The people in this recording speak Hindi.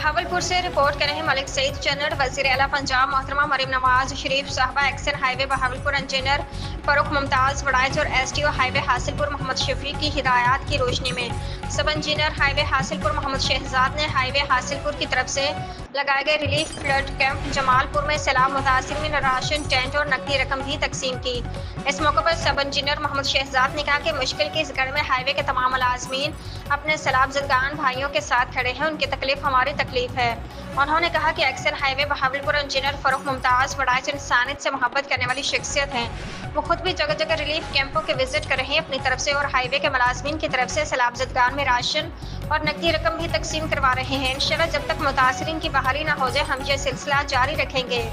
बहावलपुर से रिपोर्ट कर रहे हैं मलिक सईद जनरल वजीर एला पंजाब मोहतरमा मरीम नवाज शरीफ साहबा इक्सइन हाईवे बहावलपुर इंजीनियर फरूख ममताज वड़ाइच और एसटीओ हाईवे हासिलपुर मोहम्मद शफी की हिदायत की रोशनी में सब इंजीनियर हाईवे हासिलपुर मोहम्मद शहजाद ने हाईवे हासिलपुर की तरफ से लगाए गए रिलीफ फ्लड कैंप जमालपुर में सैलाब मुतासिरीन में राशन टेंट और नकदी रकम भी तकसीम की। इस मौके पर सब इंजीनियर मोहम्मद शहजाद ने कहा कि मुश्किल की इस घड़ी में हाईवे के तमाम मुलाजमीन अपने सैलाब ज़दगान भाइयों के साथ खड़े हैं, उनकी तकलीफ हमारी तकलीफ है। उन्होंने कहा कि इक्सइन हाईवे बहावलपुर इंजीनियर फरूख ममताज वड़ाइच इंसानियत से मोहब्बत करने वाली शख्सियत हैं। वो खुद भी जगह जगह रिलीफ कैंपों के विजिट कर रहे हैं अपनी तरफ से और हाईवे के मुलाजमीन की तरफ से सैलाब ज़दगान में राशन और नकदी रकम भी तकसीम करवा रहे हैं। इंशाल्लाह जब तक मुतासिरीन की बहाली ना हो जाए हम ये सिलसिला जारी रखेंगे।